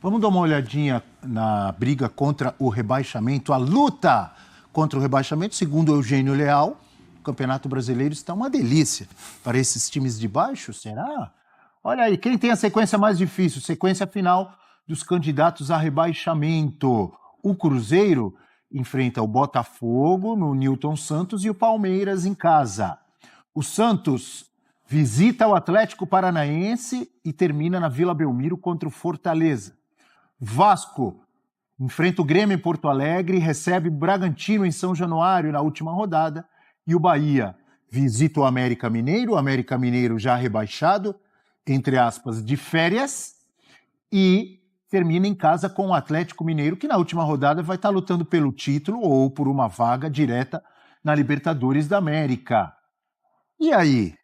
Vamos dar uma olhadinha na briga contra o rebaixamento, a luta contra o rebaixamento, segundo o Eugênio Leal. O Campeonato Brasileiro está uma delícia para esses times de baixo, será? Olha aí, quem tem a sequência mais difícil? Sequência final dos candidatos a rebaixamento. O Cruzeiro enfrenta o Botafogo no Newton Santos e o Palmeiras em casa. O Santos visita o Atlético Paranaense e termina na Vila Belmiro contra o Fortaleza. Vasco enfrenta o Grêmio em Porto Alegre e recebe o Bragantino em São Januário na última rodada. E o Bahia visita o América Mineiro já rebaixado, entre aspas, de férias, e termina em casa com o Atlético Mineiro, que na última rodada vai estar lutando pelo título ou por uma vaga direta na Libertadores da América. E aí?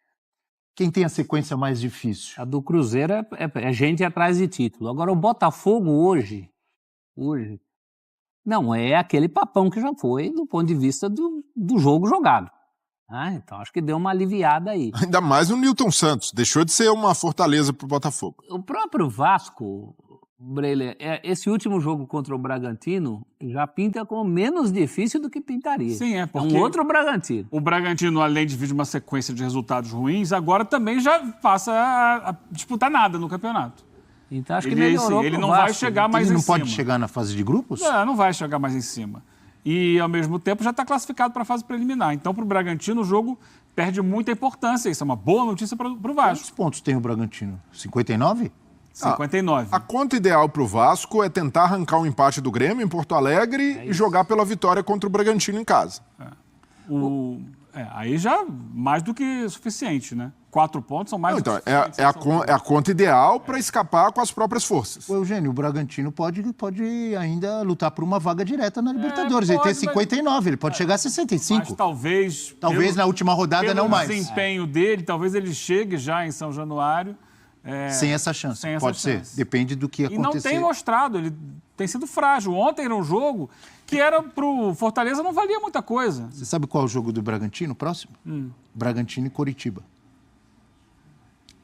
Quem tem a sequência mais difícil? A do Cruzeiro é gente atrás de título. Agora, o Botafogo hoje, não é aquele papão que já foi do ponto de vista do jogo jogado. Então, acho que deu uma aliviada aí. Ainda mais no Newton Santos. Deixou de ser uma fortaleza para o Botafogo. O próprio Vasco, Breler, esse último jogo contra o Bragantino já pinta como menos difícil do que pintaria. Sim, porque um outro Bragantino. O Bragantino, além de vir de uma sequência de resultados ruins, agora também já passa a disputar nada no campeonato. Então acho que melhorou. Ele não vai chegar mais em cima. Ele não pode chegar na fase de grupos? Não vai chegar mais em cima. E, ao mesmo tempo, já está classificado para a fase preliminar. Então, para o Bragantino, o jogo perde muita importância. Isso é uma boa notícia para o Vasco. Quantos pontos tem o Bragantino? 59? 59. A conta ideal para o Vasco é tentar arrancar um empate do Grêmio em Porto Alegre e jogar pela vitória contra o Bragantino em casa. Aí já mais do que suficiente, né? 4 pontos são mais do que suficientes. É a conta ideal para escapar com as próprias forças. O Eugênio, o Bragantino pode ainda lutar por uma vaga direta na Libertadores. Ele tem 59, ele pode chegar a 65. Mas talvez na última rodada não mais. Pelo desempenho dele, talvez ele chegue já em São Januário. Sem essa chance, pode ser. Depende do que acontecer. E não tem mostrado, ele tem sido frágil. Ontem era um jogo que era pro Fortaleza, não valia muita coisa. Você sabe qual é o jogo do Bragantino próximo? Bragantino e Coritiba.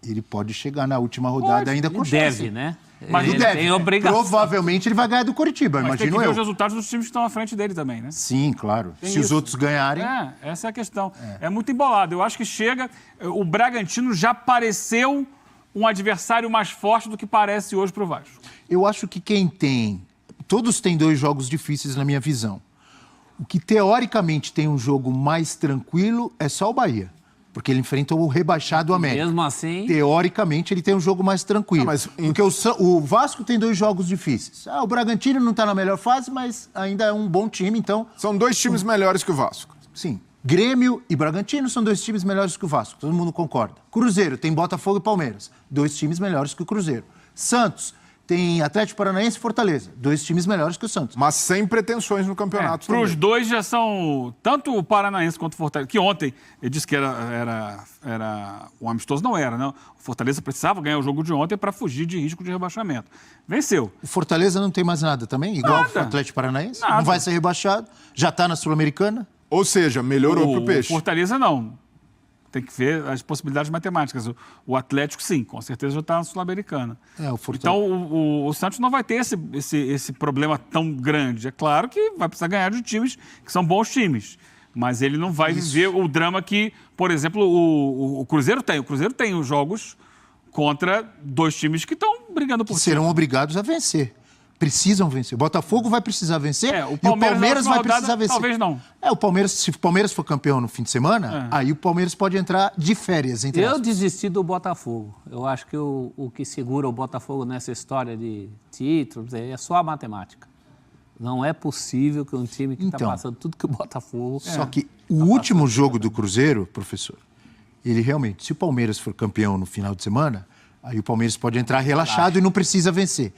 Ele pode chegar na última rodada ainda com chance. Deve, né? Mas ele deve. tem obrigação. Provavelmente ele vai ganhar do Coritiba, Mas imagino tem que ver eu. os resultados dos times que estão à frente dele também, né? Sim, claro. Tem Se os isso. outros ganharem... Essa é a questão. É muito embolado. Eu acho que chega... O Bragantino já pareceu um adversário mais forte do que parece hoje para o Vasco. Eu acho que quem tem... Todos têm 2 jogos difíceis na minha visão. O que teoricamente tem um jogo mais tranquilo é só o Bahia. Porque ele enfrenta o rebaixado América. Mesmo assim... Teoricamente, ele tem um jogo mais tranquilo. Mas... Porque o Vasco tem 2 jogos difíceis. O Bragantino não está na melhor fase, mas ainda é um bom time, então... São 2 times melhores que o Vasco. Sim. Grêmio e Bragantino são 2 times melhores que o Vasco. Todo mundo concorda. Cruzeiro tem Botafogo e Palmeiras. 2 times melhores que o Cruzeiro. Santos tem Atlético Paranaense e Fortaleza. 2 times melhores que o Santos. Mas sem pretensões no campeonato. Para os dois já são... Tanto o Paranaense quanto o Fortaleza... Que ontem ele disse que era um amistoso. Não era, né? O Fortaleza precisava ganhar o jogo de ontem para fugir de risco de rebaixamento. Venceu. O Fortaleza não tem mais nada também? Igual o Atlético Paranaense? Nada. Não vai ser rebaixado? Já está na Sul-Americana? Ou seja, melhorou para o Peixe. O Fortaleza não. Tem que ver as possibilidades matemáticas. O Atlético, sim, com certeza já está na Sul-Americana. Então, o Santos não vai ter esse problema tão grande. É claro que vai precisar ganhar de times que são bons times. Mas ele não vai viver o drama que, por exemplo, o Cruzeiro tem. O Cruzeiro tem os jogos contra 2 times que estão brigando por cima. Serão obrigados a vencer. Precisam vencer. O Botafogo vai precisar vencer o e o Palmeiras vai precisar vencer. Talvez não. Se o Palmeiras for campeão no fim de semana, aí o Palmeiras pode entrar de férias. Eu desisti do Botafogo. Eu acho que o que segura o Botafogo nessa história de títulos é só a matemática. Não é possível que um time que está passando tudo que o Botafogo... Só que o último jogo do Cruzeiro, professor, ele realmente, se o Palmeiras for campeão no final de semana, aí o Palmeiras pode entrar relaxado e não precisa vencer.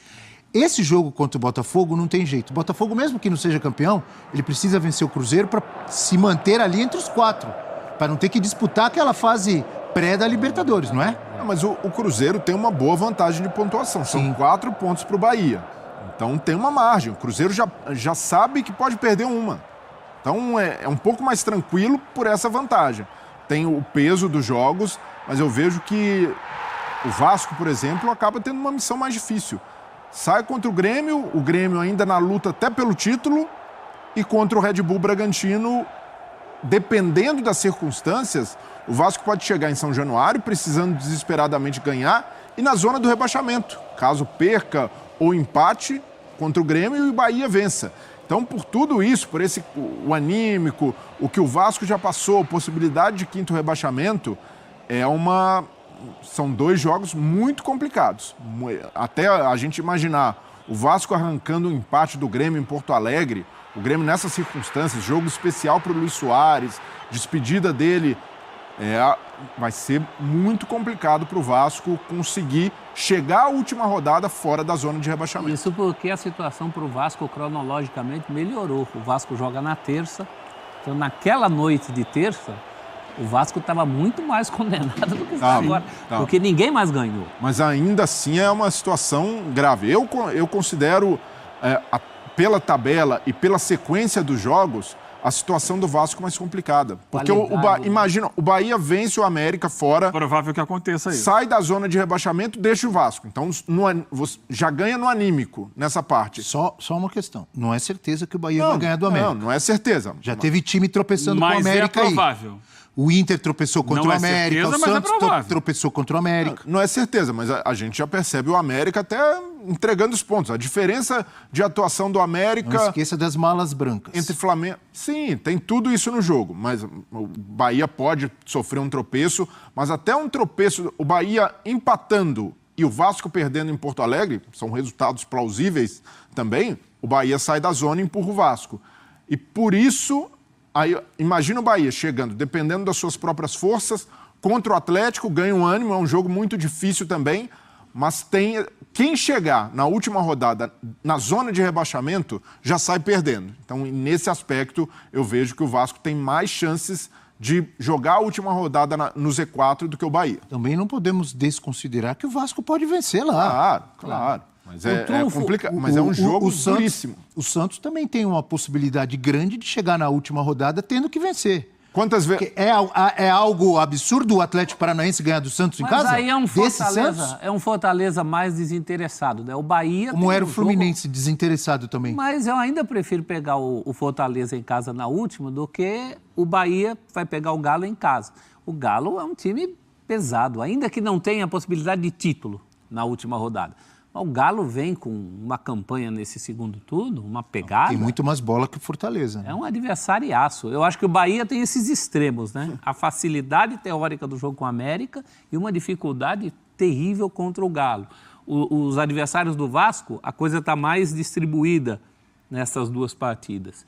Esse jogo contra o Botafogo não tem jeito. O Botafogo, mesmo que não seja campeão, ele precisa vencer o Cruzeiro para se manter ali entre os 4, para não ter que disputar aquela fase pré da Libertadores, não é? Mas o Cruzeiro tem uma boa vantagem de pontuação. São 4 pontos para o Bahia. Então tem uma margem. O Cruzeiro já sabe que pode perder uma. Então é um pouco mais tranquilo por essa vantagem. Tem o peso dos jogos, mas eu vejo que o Vasco, por exemplo, acaba tendo uma missão mais difícil. sai contra o Grêmio ainda na luta até pelo título, e contra o Red Bull Bragantino, dependendo das circunstâncias, o Vasco pode chegar em São Januário precisando desesperadamente ganhar e na zona do rebaixamento, caso perca ou empate contra o Grêmio e o Bahia vença. Então, por tudo isso, por o anímico, o que o Vasco já passou, possibilidade de quinto rebaixamento, são 2 jogos muito complicados. Até a gente imaginar o Vasco arrancando um empate do Grêmio em Porto Alegre, o Grêmio nessas circunstâncias, jogo especial para o Luis Soares, despedida dele, vai ser muito complicado para o Vasco conseguir chegar à última rodada fora da zona de rebaixamento. Isso porque a situação para o Vasco cronologicamente melhorou. O Vasco joga na terça, então naquela noite de terça, o Vasco estava muito mais condenado do que está agora, porque ninguém mais ganhou. Mas ainda assim é uma situação grave. Eu considero, pela tabela e pela sequência dos jogos, a situação do Vasco mais complicada. Porque imagina, o Bahia vence o América fora. Provável que aconteça isso. Sai da zona de rebaixamento, deixa o Vasco. Então já ganha no anímico nessa parte. Só uma questão. Não é certeza que o Bahia vai ganhar do América. Não é certeza. Já teve time tropeçando com o América aí. Mas é provável. O Inter tropeçou contra o América, certeza, o Santos tropeçou contra o América. Não é certeza, mas a gente já percebe o América até entregando os pontos. A diferença de atuação do América... Não esqueça das malas brancas. Entre Flamengo... Sim, tem tudo isso no jogo, mas o Bahia pode sofrer um tropeço, mas até um tropeço, o Bahia empatando e o Vasco perdendo em Porto Alegre, são resultados plausíveis também, o Bahia sai da zona e empurra o Vasco. E por isso... Aí, imagina o Bahia chegando, dependendo das suas próprias forças, contra o Atlético, ganha um ânimo, é um jogo muito difícil também, mas quem chegar na última rodada na zona de rebaixamento já sai perdendo. Então, nesse aspecto, eu vejo que o Vasco tem mais chances de jogar a última rodada no Z4 do que o Bahia. Também não podemos desconsiderar que o Vasco pode vencer lá. Claro. Mas mas é um jogo duríssimo. O Santos também tem uma possibilidade grande de chegar na última rodada tendo que vencer. Quantas vezes... É algo absurdo o Atlético Paranaense ganhar do Santos em casa? Mas aí é um Fortaleza mais desinteressado, né? O Bahia... Como era o Fluminense, desinteressado também. Mas eu ainda prefiro pegar o Fortaleza em casa na última do que o Bahia vai pegar o Galo em casa. O Galo é um time pesado, ainda que não tenha a possibilidade de título na última rodada. O Galo vem com uma campanha nesse segundo turno, uma pegada... Tem muito mais bola que o Fortaleza. É um adversariaço. Eu acho que o Bahia tem esses extremos, né? A facilidade teórica do jogo com o América e uma dificuldade terrível contra o Galo. Os adversários do Vasco, a coisa está mais distribuída nessas 2 partidas.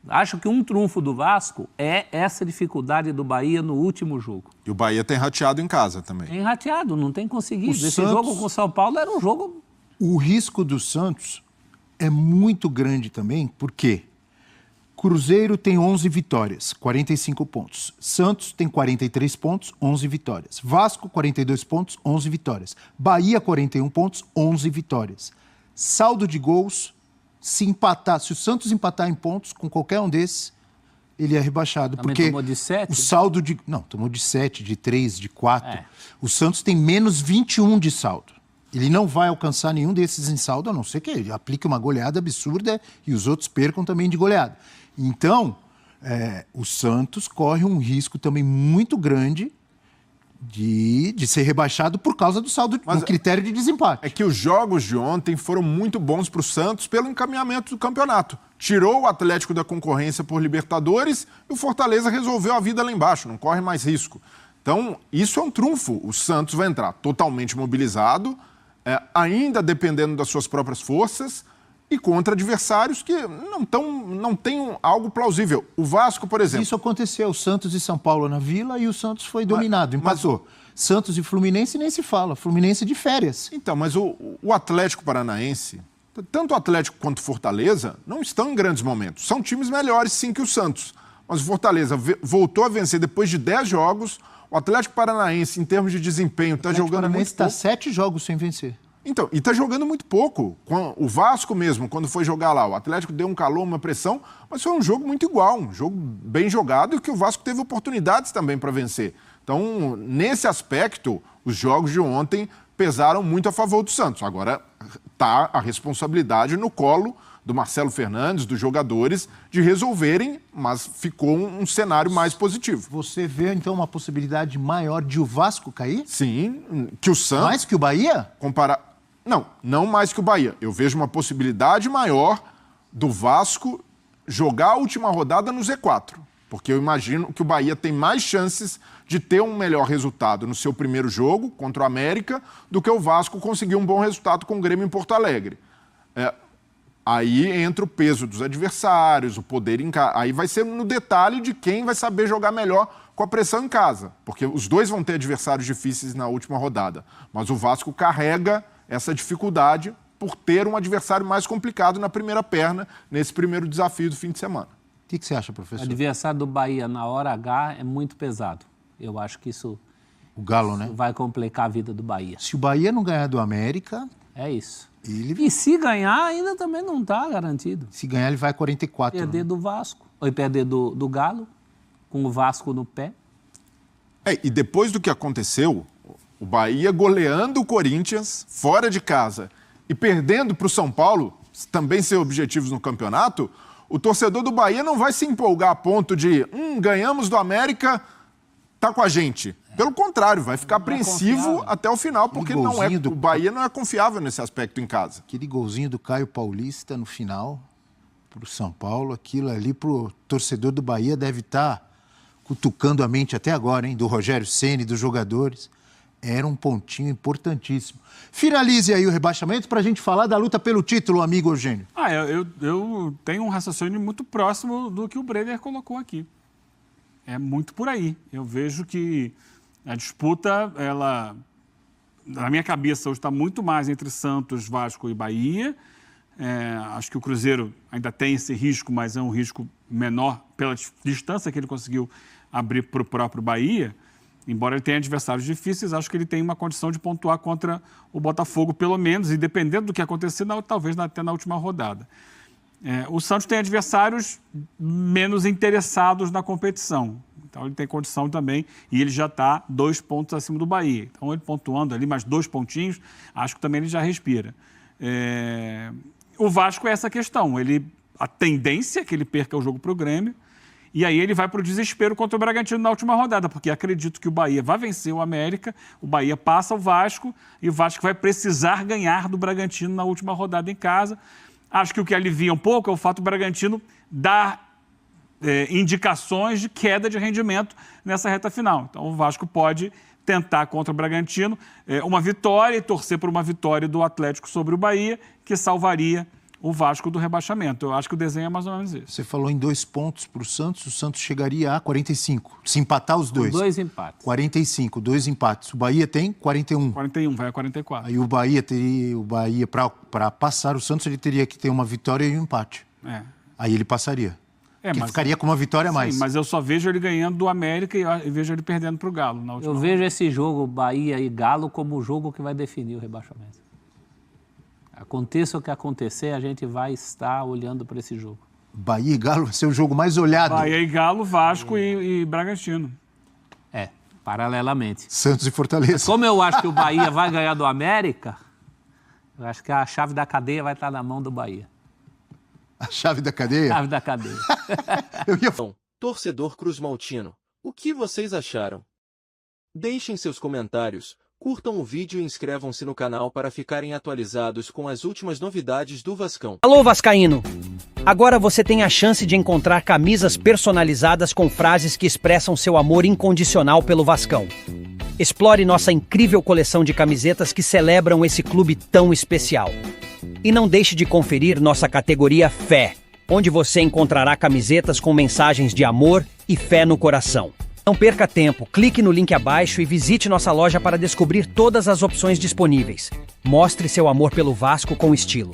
Acho que um trunfo do Vasco é essa dificuldade do Bahia no último jogo. E o Bahia tem rateado em casa também. Tem rateado, não tem conseguido. Esse jogo com o São Paulo era um jogo... O risco do Santos é muito grande também, porque Cruzeiro tem 11 vitórias, 45 pontos. Santos tem 43 pontos, 11 vitórias. Vasco, 42 pontos, 11 vitórias. Bahia, 41 pontos, 11 vitórias. Saldo de gols, se o Santos empatar em pontos com qualquer um desses, ele é rebaixado. Também porque tomou de 7? O saldo de... Não, tomou de 7, de 3, de 4. O Santos tem menos 21 de saldo. Ele não vai alcançar nenhum desses em saldo, a não ser que ele aplique uma goleada absurda e os outros percam também de goleada. Então, o Santos corre um risco também muito grande de ser rebaixado por causa do saldo, do critério de desempate. É que os jogos de ontem foram muito bons para o Santos pelo encaminhamento do campeonato. Tirou o Atlético da concorrência por Libertadores e o Fortaleza resolveu a vida lá embaixo, não corre mais risco. Então, isso é um trunfo. O Santos vai entrar totalmente mobilizado, ainda dependendo das suas próprias forças e contra adversários que não têm algo plausível. O Vasco, por exemplo... Isso aconteceu, Santos e São Paulo na Vila e o Santos foi dominado, empatou. Santos e Fluminense nem se fala, Fluminense de férias. Então, mas o Atlético Paranaense, tanto o Atlético quanto o Fortaleza, não estão em grandes momentos. São times melhores, sim, que o Santos. Mas o Fortaleza voltou a vencer depois de 10 jogos. O Atlético Paranaense, em termos de desempenho, está jogando muito pouco. O Atlético Paranaense está 7 jogos sem vencer. Então, e está jogando muito pouco. O Vasco mesmo, quando foi jogar lá, o Atlético deu um calor, uma pressão, mas foi um jogo muito igual, um jogo bem jogado e que o Vasco teve oportunidades também para vencer. Então, nesse aspecto, os jogos de ontem pesaram muito a favor do Santos. Agora, tá a responsabilidade no colo do Marcelo Fernandes, dos jogadores, de resolverem, mas ficou um cenário mais positivo. Você vê, então, uma possibilidade maior de o Vasco cair? Sim, que o Santos... Mais que o Bahia? Não mais que o Bahia. Eu vejo uma possibilidade maior do Vasco jogar a última rodada no Z4. Porque eu imagino que o Bahia tem mais chances de ter um melhor resultado no seu primeiro jogo contra o América do que o Vasco conseguir um bom resultado com o Grêmio em Porto Alegre. Aí entra o peso dos adversários, o poder em casa. Aí vai ser no detalhe de quem vai saber jogar melhor com a pressão em casa. Porque os dois vão ter adversários difíceis na última rodada. Mas o Vasco carrega essa dificuldade por ter um adversário mais complicado na primeira perna, nesse primeiro desafio do fim de semana. O que você acha, professor? O adversário do Bahia na hora H é muito pesado. Eu acho que isso... O Galo, né? Vai complicar a vida do Bahia. Se o Bahia não ganhar do América... É isso. Ele... E se ganhar, ainda também não está garantido. Se ganhar, ele vai a 44. Perder do Vasco. Ou perder do Galo, com o Vasco no pé. E depois do que aconteceu, o Bahia goleando o Corinthians, fora de casa, e perdendo para o São Paulo, também sem objetivos no campeonato, o torcedor do Bahia não vai se empolgar a ponto de ganhamos do América, tá com a gente. Pelo contrário, vai ficar apreensivo até o final, porque o Bahia não é confiável nesse aspecto em casa. Aquele golzinho do Caio Paulista no final, para o São Paulo, aquilo ali para o torcedor do Bahia deve estar cutucando a mente até agora, hein? Do Rogério Ceni, dos jogadores. Era um pontinho importantíssimo. Finalize aí o rebaixamento para a gente falar da luta pelo título, amigo Eugênio. Eu tenho um raciocínio muito próximo do que o Brenner colocou aqui. É muito por aí. Eu vejo que a disputa, ela, na minha cabeça, hoje está muito mais entre Santos, Vasco e Bahia. Acho que o Cruzeiro ainda tem esse risco, mas é um risco menor pela distância que ele conseguiu abrir para o próprio Bahia. Embora ele tenha adversários difíceis, acho que ele tem uma condição de pontuar contra o Botafogo, pelo menos, e dependendo do que acontecer, talvez até na última rodada. O Santos tem adversários menos interessados na competição. Então ele tem condição também, e ele já está 2 pontos acima do Bahia. Então ele pontuando ali mais 2 pontinhos, acho que também ele já respira. O Vasco é essa questão. A tendência é que ele perca o jogo para o Grêmio, e aí ele vai para o desespero contra o Bragantino na última rodada, porque acredito que o Bahia vai vencer o América, o Bahia passa o Vasco, e o Vasco vai precisar ganhar do Bragantino na última rodada em casa. Acho que o que alivia um pouco é o fato do Bragantino dar indicações de queda de rendimento nessa reta final. Então o Vasco pode tentar contra o Bragantino uma vitória e torcer por uma vitória do Atlético sobre o Bahia, que salvaria o Vasco do rebaixamento. Eu acho que o desenho é mais ou menos isso. Você falou em 2 pontos para o Santos chegaria a 45. Se empatar os dois. 2 empates. 45, 2 empates. O Bahia tem 41. 41, vai a 44. Aí o Bahia para passar o Santos, ele teria que ter uma vitória e um empate. Aí ele passaria. Mas ficaria com uma vitória a mais. Sim, mas eu só vejo ele ganhando do América e vejo ele perdendo para o Galo na última. Eu vejo esse jogo, Bahia e Galo, como o jogo que vai definir o rebaixamento. Aconteça o que acontecer, a gente vai estar olhando para esse jogo. Bahia e Galo vai ser o jogo mais olhado. Bahia e Galo, Vasco e Bragantino. Paralelamente. Santos e Fortaleza. Mas como eu acho que o Bahia vai ganhar do América, eu acho que a chave da cadeia vai estar na mão do Bahia. A chave da cadeia? Chave da cadeia. Torcedor cruzmaltino, o que vocês acharam? Deixem seus comentários. Curtam o vídeo e inscrevam-se no canal para ficarem atualizados com as últimas novidades do Vascão. Alô, vascaíno! Agora você tem a chance de encontrar camisas personalizadas com frases que expressam seu amor incondicional pelo Vascão. Explore nossa incrível coleção de camisetas que celebram esse clube tão especial. E não deixe de conferir nossa categoria Fé, onde você encontrará camisetas com mensagens de amor e fé no coração. Não perca tempo, clique no link abaixo e visite nossa loja para descobrir todas as opções disponíveis. Mostre seu amor pelo Vasco com estilo.